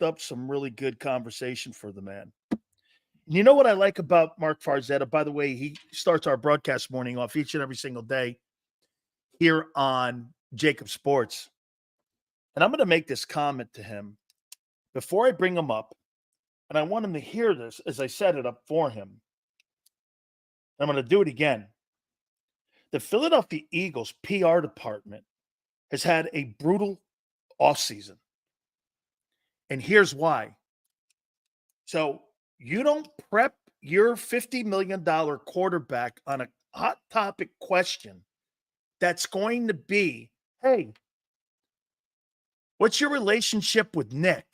cooked up some really good conversation for the man. You know what I like about Marc Farzetta? By the way, he starts our broadcast morning off each and every single day here on JAKIB Sports. And I'm going to make this comment to him before I bring him up. And I want him to hear this as I set it up for him. I'm going to do it again. The Philadelphia Eagles PR department has had a brutal offseason. And here's why. So you don't prep your $50 million quarterback on a hot topic question that's going to be, hey, what's your relationship with Nick?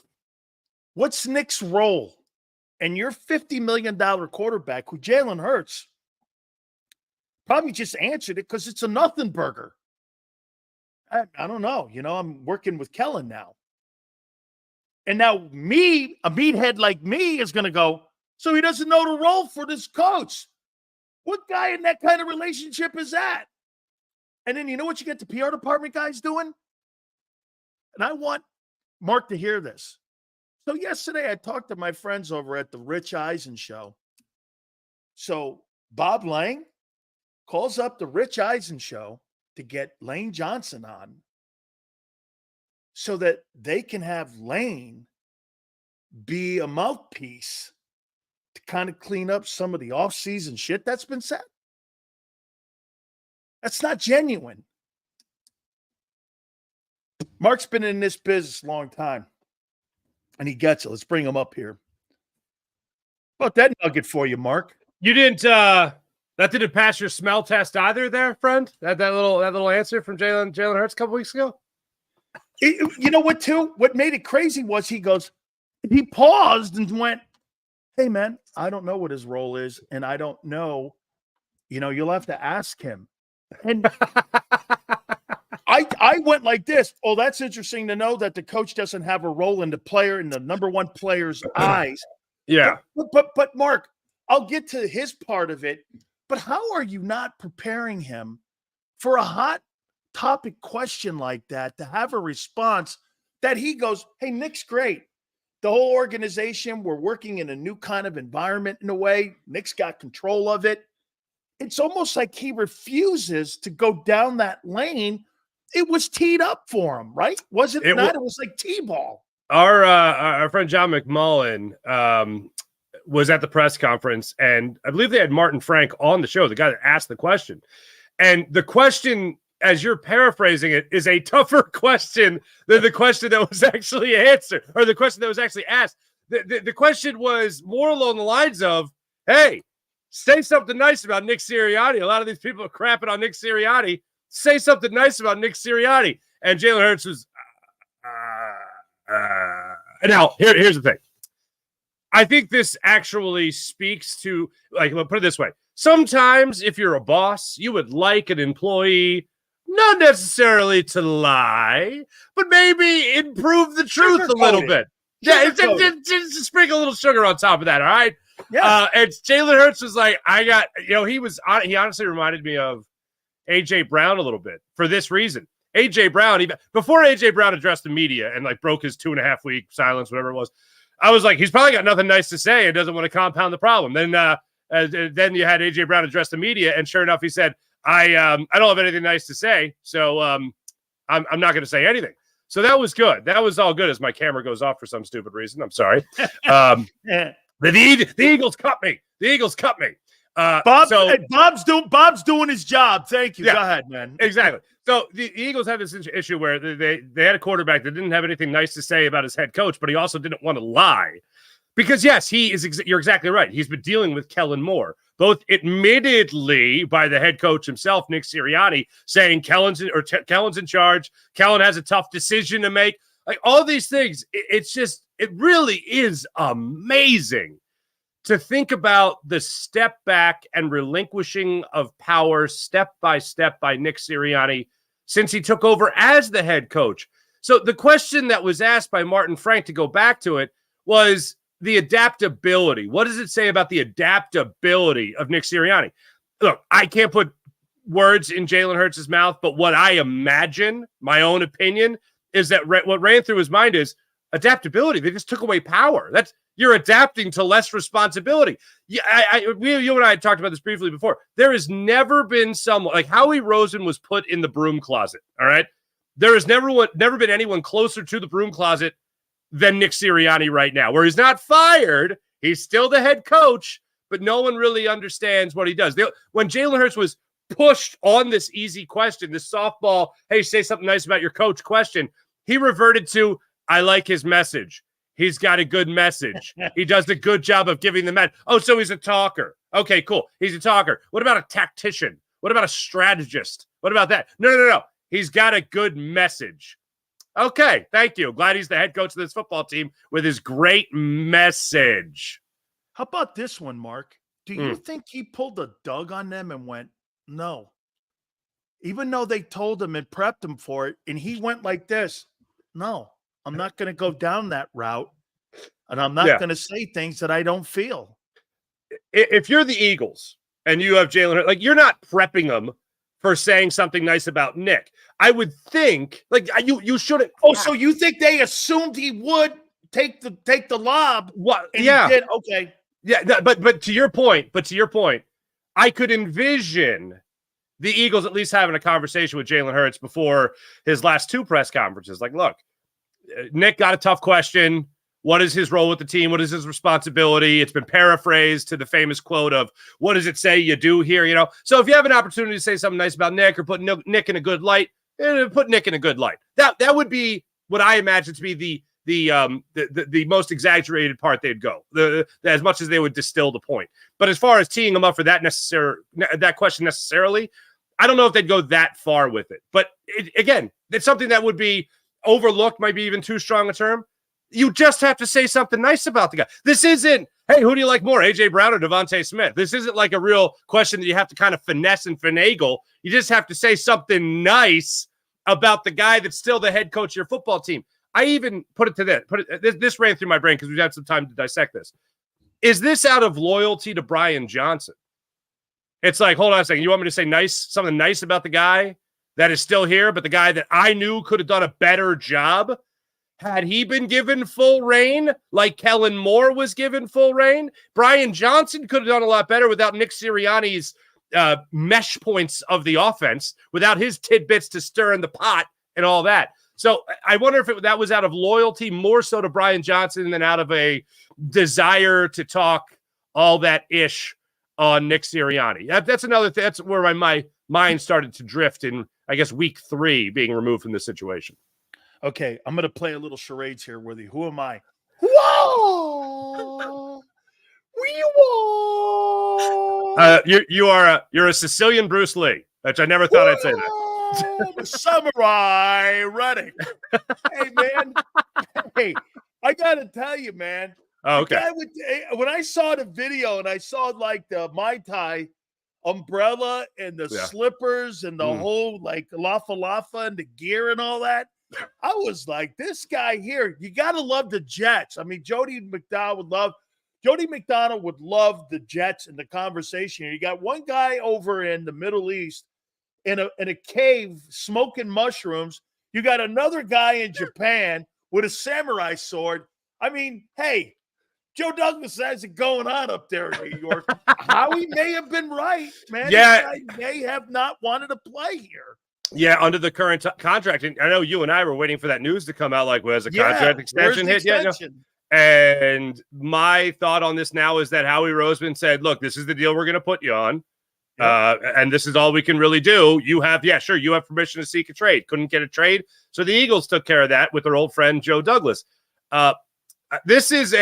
What's Nick's role? And your $50 million quarterback, who Jalen Hurts, probably just answered it because it's a nothing burger. I don't know. You know, I'm working with Kellen now. And now me, a meathead like me, is going to go, so he doesn't know the role for this coach. What guy in that kind of relationship is that? And then you know what you get the PR department guys doing? And I want Marc to hear this. So yesterday I talked to my friends over at the Rich Eisen show. So Bob Lang calls up the Rich Eisen show to get Lane Johnson on so that they can have Lane be a mouthpiece to kind of clean up some of the off-season shit that's been said. That's not genuine. Marc's been in this business a long time, and he gets it. Let's bring him up here. How about that nugget for you, Marc? You didn't that didn't pass your smell test either there, friend? That little answer from Jalen Hurts a couple weeks ago? You know what, too? What made it crazy was he paused and went, hey, man, I don't know what his role is, and I don't know. You know, you'll have to ask him. And I went like this. Oh, that's interesting to know that the coach doesn't have a role in the number one player's eyes. Yeah. But Marc, I'll get to his part of it. But how are you not preparing him for a hot topic question like that to have a response that he goes, hey, Nick's great. The whole organization, we're working in a new kind of environment in a way. Nick's got control of it. It's almost like he refuses to go down that lane. It was teed up for him, right? Was it not? It was like T-ball. Our friend John McMullen was at the press conference, and I believe they had Martin Frank on the show, the guy that asked the question. And the question, as you're paraphrasing it, is a tougher question than the question that was actually answered, or the question that was actually asked. The question was more along the lines of, hey, say something nice about Nick Sirianni. A lot of these people are crapping on Nick Sirianni. Say something nice about Nick Sirianni. And Jalen Hurts was, Now, here's the thing. I think this actually speaks to, like, let's put it this way. Sometimes if you're a boss, you would like an employee not necessarily to lie, but maybe improve the truth a little bit. Yeah, just sprinkle a little sugar on top of that, all right? Yeah. And Jalen Hurts was like, he honestly reminded me of A.J. Brown a little bit for this reason. A.J. Brown, before A.J. Brown addressed the media and like broke his 2.5-week silence, whatever it was, I was like, he's probably got nothing nice to say and doesn't want to compound the problem. Then you had A.J. Brown address the media, and sure enough, he said, I don't have anything nice to say, so I'm not going to say anything. So that was good. That was all good as my camera goes off for some stupid reason. I'm sorry. The Eagles cut me. The Eagles cut me. Bob's doing his job. Thank you. Yeah, go ahead, man. Exactly. So the Eagles had this issue where they had a quarterback that didn't have anything nice to say about his head coach, but he also didn't want to lie. Because, yes, you're exactly right. He's been dealing with Kellen Moore, both admittedly by the head coach himself, Nick Sirianni, saying Kellen's in charge. Kellen has a tough decision to make. Like, all these things, it really is amazing to think about the step back and relinquishing of power step by step by Nick Sirianni since he took over as the head coach. So the question that was asked by Martin Frank, to go back to it, was the adaptability. What does it say about the adaptability of Nick Sirianni? Look, I can't put words in Jalen Hurts' mouth, but what I imagine, my own opinion, is that what ran through his mind is, adaptability. They just took away power. You're adapting to less responsibility. Yeah, you and I had talked about this briefly before. There has never been someone like Howie Roseman was put in the broom closet. All right. There has never been anyone closer to the broom closet than Nick Sirianni right now, where he's not fired. He's still the head coach, but no one really understands what he does. When Jalen Hurts was pushed on this easy question, this softball, hey, say something nice about your coach question, he reverted to, I like his message. He's got a good message. He does a good job of giving the message. Oh, so he's a talker. Okay, cool. He's a talker. What about a tactician? What about a strategist? What about that? No. He's got a good message. Okay, thank you. Glad he's the head coach of this football team with his great message. How about this one, Mark? Do you think he pulled a Doug on them and went, no? Even though they told him and prepped him for it, and he went like this, no, I'm not going to go down that route, and I'm not going to say things that I don't feel. If you're the Eagles and you have Jalen Hurts, like you're not prepping them for saying something nice about Nick. I would think, like you shouldn't. Oh, so you think they assumed he would take the lob? What? And yeah. He did? Okay. Yeah, but to your point, I could envision the Eagles at least having a conversation with Jalen Hurts before his last two press conferences. Like, look, Nick got a tough question. What is his role with the team? What is his responsibility? It's been paraphrased to the famous quote of, what does it say you do here? You know, so if you have an opportunity to say something nice about Nick or put Nick in a good light, put Nick in a good light. That would be what I imagine to be the most exaggerated part they'd go, as much as they would distill the point. But as far as teeing them up for that question necessarily, I don't know if they'd go that far with it. But again, it's something that would be overlooked, might be even too strong a term. You just have to say something nice about the guy. This isn't, hey, who do you like more, A.J. Brown or Devontae Smith? This isn't like a real question that you have to kind of finesse and finagle. You just have to say something nice about the guy that's still the head coach of your football team. I even put it to this. This ran through my brain because we've had some time to dissect this. Is this out of loyalty to Brian Johnson? It's like, hold on a second. You want me to say something nice about the guy that is still here, but the guy that I knew could have done a better job? Had he been given full reign, like Kellen Moore was given full reign, Brian Johnson could have done a lot better without Nick Sirianni's mesh points of the offense, without his tidbits to stir in the pot and all that. So I wonder if that was out of loyalty more so to Brian Johnson than out of a desire to talk all that ish on Nick Sirianni. That's another thing. That's where my mind started to drift in, I guess, week 3, being removed from this situation. Okay, I'm going to play a little charades here with you. Who am I? Whoa! You're a Sicilian Bruce Lee, which I never thought I'd say that. The Samurai Reddick. Hey, man. Hey, I got to tell you, man. Oh, okay. When I saw the video and I saw like the Mai Tai umbrella and the slippers and the whole like Lafa and the gear and all that, I was like, this guy here, you got to love the Jets. I mean, Jody McDonald would love the Jets in the conversation. You got one guy over in the Middle East in a cave smoking mushrooms. You got another guy in Japan with a samurai sword. I mean, hey, Joe Douglas has it going on up there in New York. Howie may have been right, man. Yeah. This guy may have not wanted to play here. Yeah, under the current contract. And I know you and I were waiting for that news to come out, like, where's the contract extension hit yet? No. And my thought on this now is that Howie Roseman said, look, this is the deal we're going to put you on. Yep. And this is all we can really do. You have permission to seek a trade. Couldn't get a trade. So the Eagles took care of that with their old friend, Joe Douglas. This is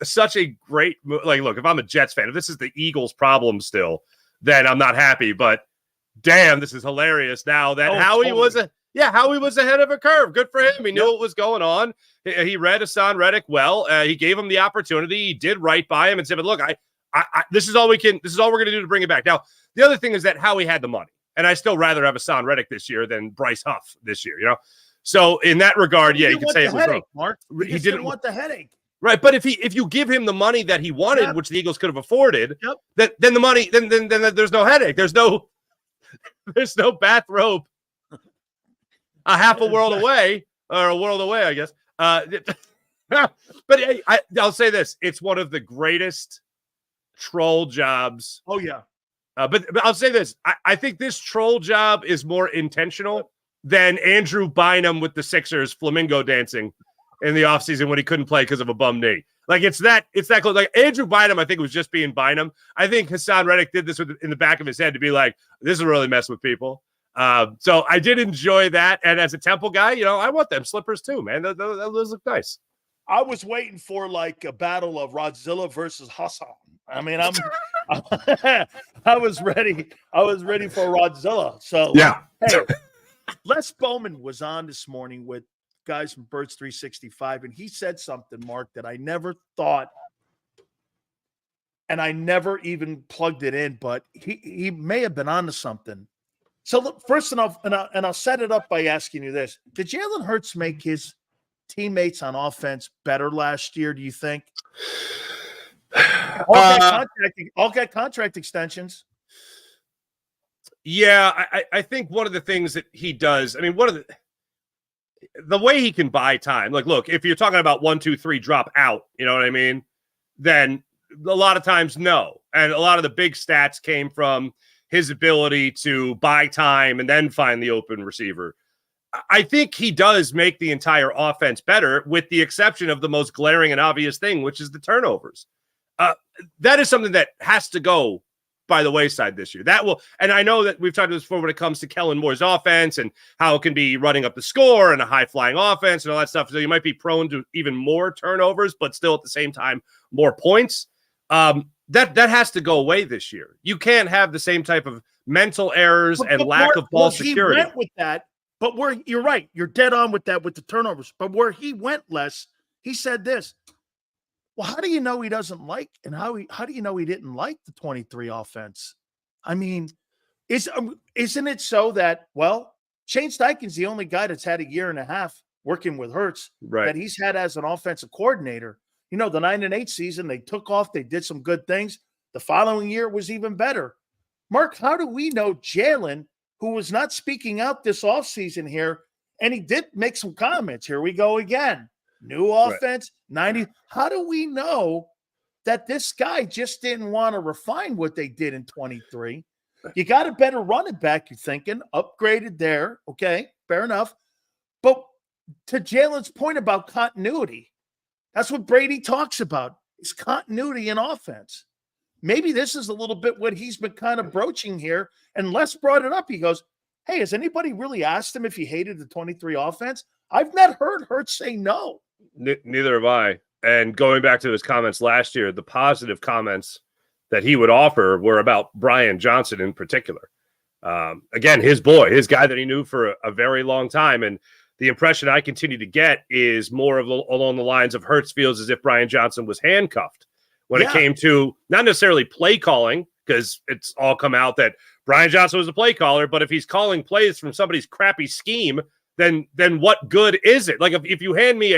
such a great, like, look, if I'm a Jets fan, if this is the Eagles' problem still, then I'm not happy. But damn, this is hilarious now that Howie was ahead of a curve. Good for him. He knew what was going on. He read Haason Reddick well. He gave him the opportunity. He did right by him and said, but look, this is all we're going to do to bring it back. Now, the other thing is that Howie had the money, and I still rather have Haason Reddick this year than Bryce Huff this year, you know? So in that regard, you could say it was wrong. Mark. He didn't want the headache. Right, but if you give him the money that he wanted, which the Eagles could have afforded, then the money, then there's no headache. There's no bathrobe a world away, I guess. But I'll say this. It's one of the greatest troll jobs. Oh, yeah. But I'll say this. I think this troll job is more intentional than Andrew Bynum with the Sixers flamingo dancing in the offseason when he couldn't play because of a bum knee. Like, it's that close. Like, Andrew Bynum, I think, was just being Bynum. I think Haason Reddick did this in the back of his head to be like, this is really messing with people. So I did enjoy that. And as a Temple guy, I want them slippers too, man. Those look nice. I was waiting for like a battle of Rodzilla versus Haason. I mean, I was ready. I was ready for Rodzilla. So yeah. Hey, Les Bowman was on this morning with guys from Birds 365, and he said something, Mark, that I never thought, and I never even plugged it in, but he may have been onto something. So look, first enough, and I'll set it up by asking you this: did Jalen Hurts make his teammates on offense better last year? Do you think? All got contract extensions. Yeah, I think one of the things that he does, I mean, one of the way he can buy time, like, look, if you're talking about 1, 2, 3 drop out, you know what I mean? Then a lot of times, no. And a lot of the big stats came from his ability to buy time and then find the open receiver. I think he does make the entire offense better, with the exception of the most glaring and obvious thing, which is the turnovers. That is something that has to go by the wayside this year. That will, and I know that we've talked about this before when it comes to Kellen Moore's offense and how it can be running up the score and a high-flying offense and all that stuff. So you might be prone to even more turnovers, but still at the same time, more points. That has to go away this year. You can't have the same type of mental errors and lack of ball security. He went with that, but you're right. You're dead on with that with the turnovers. But where he went, Les, he said this. Well, how do you know he doesn't like, and how do you know he didn't like the 23 offense? I mean, isn't it so that, well, Shane Steichen's the only guy that's had a year and a half working with Hurts that he's had as an offensive coordinator. The 9-8 season, they took off, they did some good things. The following year was even better. Mark, how do we know Jalen, who was not speaking out this offseason here, and he did make some comments. Here we go again. New offense, 90. How do we know that this guy just didn't want to refine what they did in 23? You got a better running back, you're thinking, upgraded there. Okay, fair enough. But to Jalen's point about continuity, that's what Brady talks about, is continuity in offense. Maybe this is a little bit what he's been kind of broaching here. And Les brought it up. He goes, hey, has anybody really asked him if he hated the 23 offense? I've not heard Hurts say no. Neither have I. And going back to his comments last year, the positive comments that he would offer were about Brian Johnson in particular. Again, his boy, his guy that he knew for a very long time. And the impression I continue to get is more along the lines of Hurts feels as if Brian Johnson was handcuffed when it came to not necessarily play calling, because it's all come out that Brian Johnson was a play caller, but if he's calling plays from somebody's crappy scheme, then what good is it? Like, if you hand me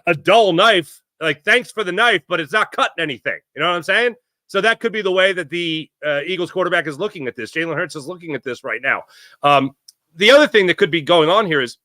a dull knife, like, thanks for the knife, but it's not cutting anything. You know what I'm saying? So that could be the way that the Eagles quarterback is looking at this. Jalen Hurts is looking at this right now. The other thing that could be going on here is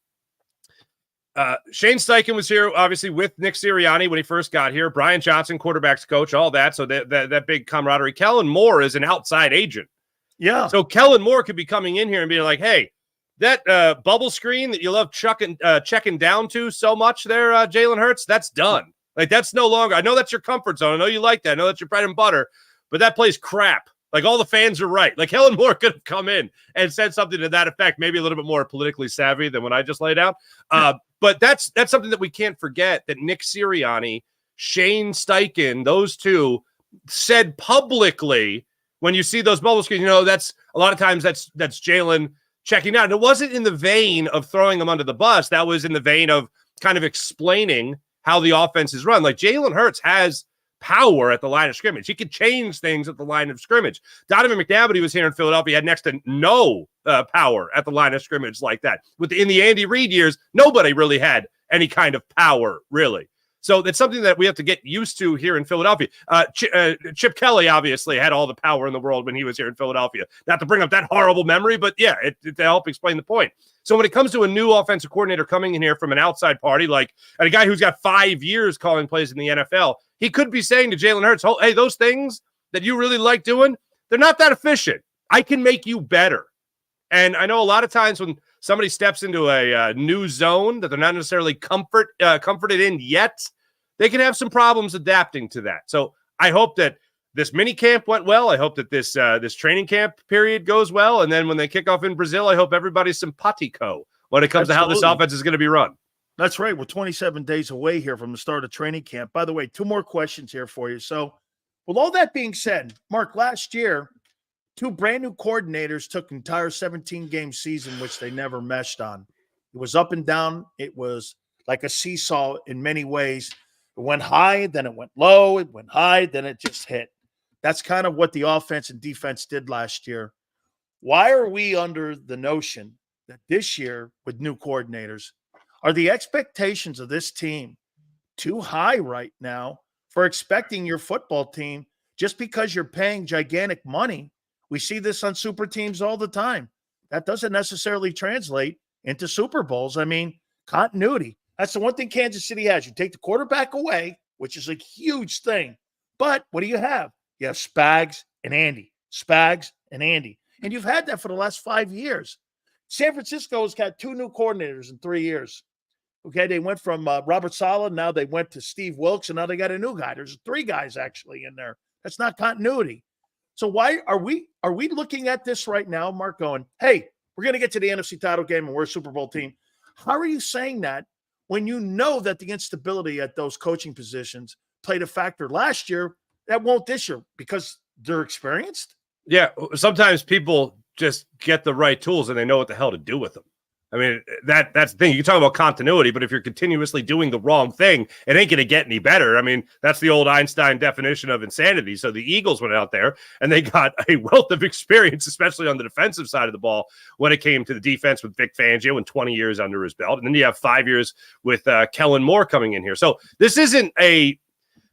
Shane Steichen was here, obviously, with Nick Sirianni when he first got here. Brian Johnson, quarterback's coach, all that. So that big camaraderie. Kellen Moore is an outside agent. Yeah. So Kellen Moore could be coming in here and being like, hey, that bubble screen that you love checking down to so much there, Jalen Hurts, that's done. Like, that's no longer. I know that's your comfort zone. I know you like that. I know that's your bread and butter, but that plays crap. Like, all the fans are right. Like, Kellen Moore could have come in and said something to that effect, maybe a little bit more politically savvy than what I just laid out. But that's something that we can't forget, that Nick Sirianni, Shane Steichen, those two said publicly, when you see those bubble screens, that's a lot of times that's Jalen checking out. And it wasn't in the vein of throwing them under the bus. That was in the vein of kind of explaining how the offense is run. Like, Jalen Hurts has power at the line of scrimmage. He could change things at the line of scrimmage. Donovan McNabb, when he was here in Philadelphia, had next to no power at the line of scrimmage like that. In the Andy Reid years, nobody really had any kind of power, really. So that's something that we have to get used to here in Philadelphia. Chip Kelly obviously had all the power in the world when he was here in Philadelphia. Not to bring up that horrible memory, but yeah, to help explain the point. So when it comes to a new offensive coordinator coming in here from an outside party, like and a guy who's got 5 years calling plays in the NFL, he could be saying to Jalen Hurts, "Oh, hey, those things that you really like doing, they're not that efficient. I can make you better." And I know a lot of times when somebody steps into a new zone that they're not necessarily comforted in yet, they can have some problems adapting to that. So I hope that this mini camp went well. I hope that this training camp period goes well. And then when they kick off in Brazil, I hope everybody's simpatico when it comes to how this offense is going to be run. That's right. We're 27 days away here from the start of training camp. By the way, 2 more questions here for you. So with all that being said, Marc, last year, 2 brand new coordinators took an entire 17-game season, which they never meshed on. It was up and down. It was like a seesaw in many ways. It went high, then it went low. It went high, then it just hit. That's kind of what the offense and defense did last year. Why are we under the notion that this year, with new coordinators, are the expectations of this team too high right now for expecting your football team just because you're paying gigantic money? We see this on super teams all the time. That doesn't necessarily translate into Super Bowls. I mean, continuity. That's the one thing Kansas City has. You take the quarterback away, which is a huge thing. But what do you have? You have Spags and Andy. Spags and Andy. And you've had that for the last 5 years. San Francisco's got 2 new coordinators in 3 years. Okay, they went from Robert Saleh, now they went to Steve Wilkes, and now they got a new guy. There's 3 guys actually in there. That's not continuity. So why are we looking at this right now, Marc, going, hey, we're going to get to the NFC title game and we're a Super Bowl team? How are you saying that when you know that the instability at those coaching positions played a factor last year that won't this year because they're experienced? Yeah, sometimes people just get the right tools and they know what the hell to do with them. I mean, that's the thing. You can talk about continuity, but if you're continuously doing the wrong thing, it ain't going to get any better. I mean, that's the old Einstein definition of insanity. So the Eagles went out there and they got a wealth of experience, especially on the defensive side of the ball, when it came to the defense with Vic Fangio and 20 years under his belt. And then you have 5 years with Kellen Moore coming in here. So this isn't I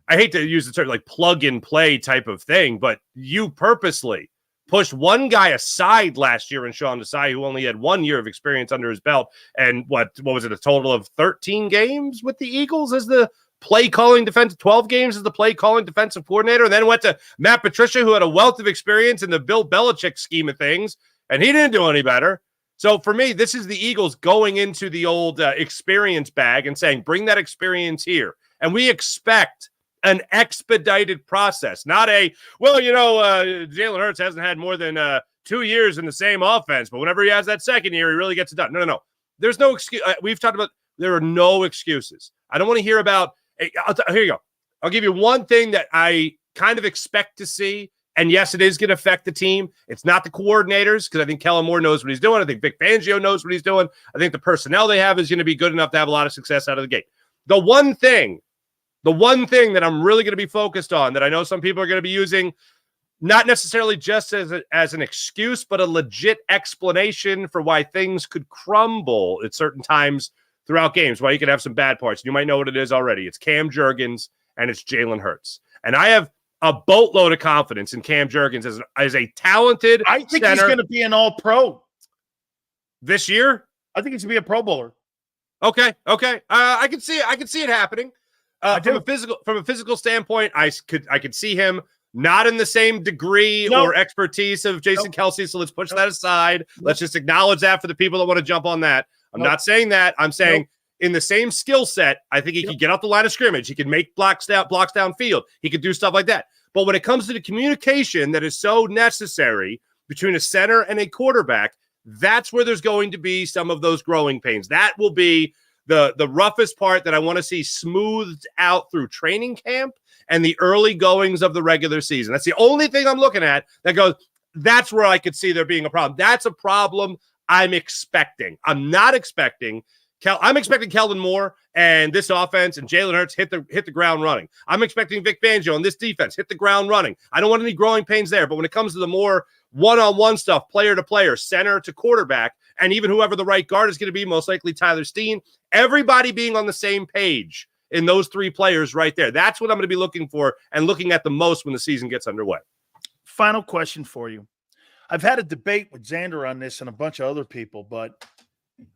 hate to use the term like plug and play type of thing, but you purposely pushed one guy aside last year in Sean Desai, who only had 1 year of experience under his belt. And what was it, a total of 13 games with the Eagles as the play calling defensive, 12 games as the play calling defensive coordinator, and then went to Matt Patricia, who had a wealth of experience in the Bill Belichick scheme of things, and he didn't do any better. So for me, this is the Eagles going into the old experience bag and saying, bring that experience here. And we expect an expedited process, not Jalen Hurts hasn't had more than 2 years in the same offense, but whenever he has that second year, he really gets it done. No. There's no excuse. We've talked about there are no excuses. I don't want to hear about, here you go. I'll give you one thing that I kind of expect to see, and yes, it is going to affect the team. It's not the coordinators, because I think Kellen Moore knows what he's doing. I think Vic Fangio knows what he's doing. I think the personnel they have is going to be good enough to have a lot of success out of the gate. The one thing that I'm really going to be focused on, that I know some people are going to be using, not necessarily just as an excuse, but a legit explanation for why things could crumble at certain times throughout games, why you could have some bad parts. You might know what it is already. It's Cam Jurgens and it's Jalen Hurts. And I have a boatload of confidence in Cam Jurgens as a talented I think center. He's going to be an all-pro. This year? I think he's going to be a Pro Bowler. Okay. I can see it happening. From a physical standpoint, I could see him not in the same degree or expertise of Jason Kelce. So let's push that aside. Let's just acknowledge that for the people that want to jump on that. I'm not saying that. I'm saying in the same skill set, I think he can get off the line of scrimmage. He can make blocks downfield. He could do stuff like that. But when it comes to the communication that is so necessary between a center and a quarterback, that's where there's going to be some of those growing pains. That will be the roughest part that I want to see smoothed out through training camp and the early goings of the regular season. That's the only thing I'm looking at that goes, that's where I could see there being a problem. That's a problem I'm expecting. I'm not expecting I'm expecting Kellen Moore and this offense and Jalen Hurts hit the ground running. I'm expecting Vic Fangio and this defense hit the ground running. I don't want any growing pains there. But when it comes to the more one-on-one stuff, player to player, center to quarterback, and even whoever the right guard is going to be, most likely Tyler Steen, everybody being on the same page in those three players right there. That's what I'm going to be looking for and looking at the most when the season gets underway. Final question for you. I've had a debate with Xander on this and a bunch of other people, but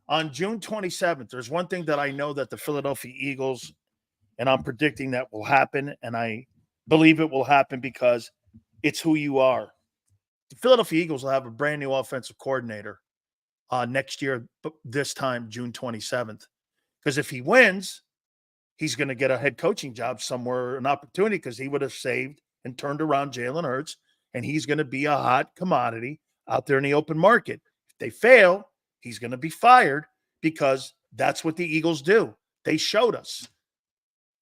on June 27th, there's one thing that I know that the Philadelphia Eagles, and I'm predicting that will happen, and I believe it will happen because it's who you are. The Philadelphia Eagles will have a brand new offensive coordinator next year, this time, June 27th. Because if he wins, he's going to get a head coaching job somewhere, an opportunity, because he would have saved and turned around Jalen Hurts, and he's going to be a hot commodity out there in the open market. If they fail, he's going to be fired because that's what the Eagles do. They showed us.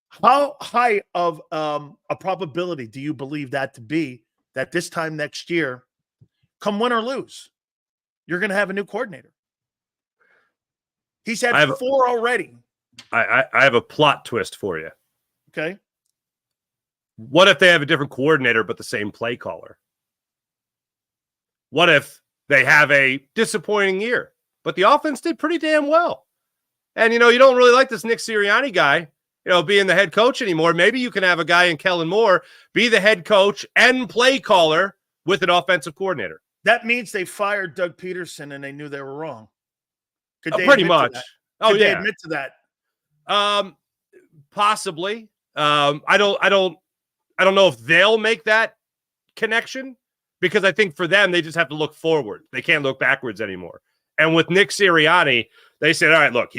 How high of a probability do you believe that to be that this time next year, come win or lose, you're going to have a new coordinator? He's had 4 already. I have a plot twist for you. Okay. What if they have a different coordinator but the same play caller? What if they have a disappointing year, but the offense did pretty damn well? And, you don't really like this Nick Sirianni guy, being the head coach anymore. Maybe you can have a guy in Kellen Moore be the head coach and play caller with an offensive coordinator. That means they fired Doug Peterson and they knew they were wrong. Could they pretty much. Could they admit to that? Possibly. I don't know if they'll make that connection, because I think for them, they just have to look forward. They can't look backwards anymore. And with Nick Sirianni, they said, all right, look,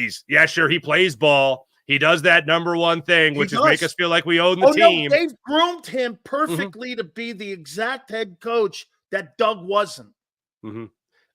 sure, he plays ball. He does that number one thing, which is make us feel like we own the team. No, they've groomed him perfectly to be the exact head coach that Doug wasn't.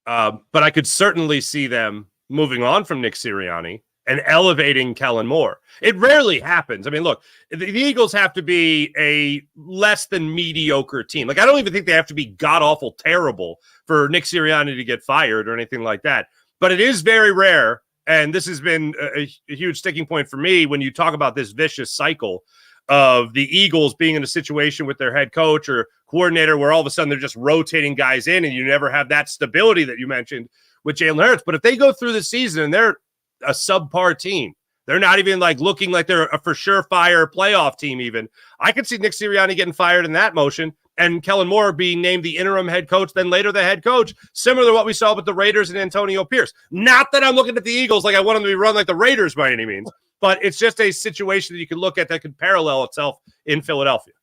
But I could certainly see them moving on from Nick Sirianni and elevating Kellen Moore. It rarely happens. I mean, look, the Eagles have to be a less than mediocre team. Like, I don't even think they have to be god-awful terrible for Nick Sirianni to get fired or anything like that. But it is very rare, and this has been a huge sticking point for me when you talk about this vicious cycle of the Eagles being in a situation with their head coach or coordinator where all of a sudden they're just rotating guys in and you never have that stability that you mentioned with Jalen Hurts. But if they go through the season and they're a subpar team, they're not even looking like they're a for sure fire playoff team even, I could see Nick Sirianni getting fired in that motion and Kellen Moore being named the interim head coach, then later the head coach, similar to what we saw with the Raiders and Antonio Pierce. Not that I'm looking at the Eagles like I want them to be run like the Raiders by any means, but it's just a situation that you can look at that could parallel itself in Philadelphia.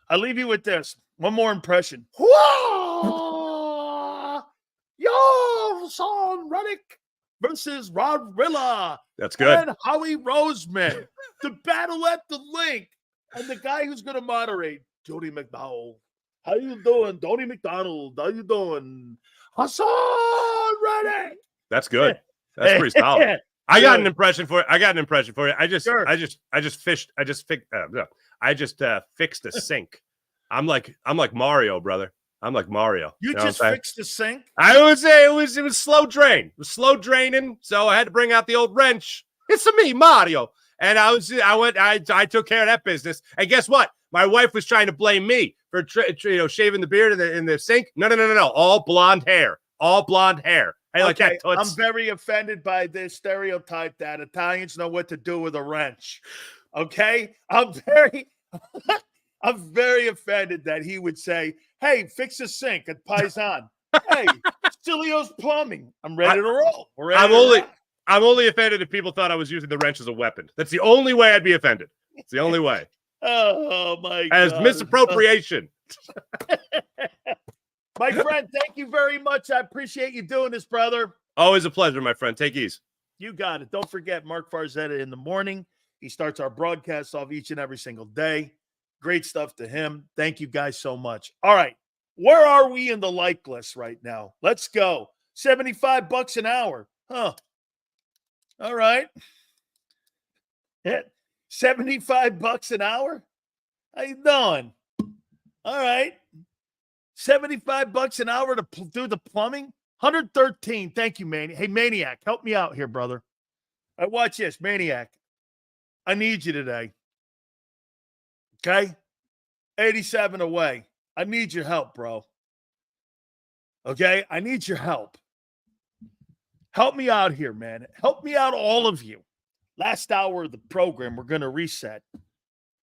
I'll leave you with this. One more impression. Haason Reddick versus Rod Rilla. That's good. And Howie Roseman. The battle at the link. And the guy who's going to moderate, Jody McDowell. How you doing? Tony McDonald. How you doing? Haason Reddick. That's good. That's pretty solid. I got an impression for you. I just fixed a sink. I'm like Mario, brother. I'm like Mario. You just fixed the sink? I would say it was slow drain. It was slow draining, so I had to bring out the old wrench. It's me, Mario. And I took care of that business. And guess what? My wife was trying to blame me for shaving the beard in the sink. No. All blonde hair. Hey, like that. I'm very offended by this stereotype that Italians know what to do with a wrench. Okay? I'm very offended that he would say, hey, fix a sink at Paisan. Hey, Sileo's plumbing. I'm ready to roll. I'm only offended if people thought I was using the wrench as a weapon. That's the only way I'd be offended. It's the only way. Oh, my God. As misappropriation. My friend, thank you very much. I appreciate you doing this, brother. Always a pleasure, my friend. Take ease. You got it. Don't forget Marc Farzetta in the morning. He starts our broadcast off each and every single day. Great stuff to him. Thank you guys so much. All right. Where are we in the like list right now? Let's go. $75 an hour. Huh. All right. Yeah. $75 an hour? How you doing? All right. $75 an hour to do the plumbing? 113. Thank you, Maniac. Hey, Maniac, help me out here, brother. All right, watch this. Maniac, I need you today. Okay? 87 away. I need your help, bro. Okay? I need your help. Help me out here, man. Help me out, all of you. Last hour of the program, we're going to reset.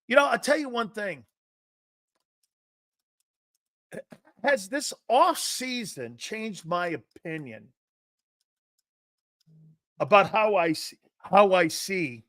You know, I'll tell you one thing. Has this offseason changed my opinion about how I see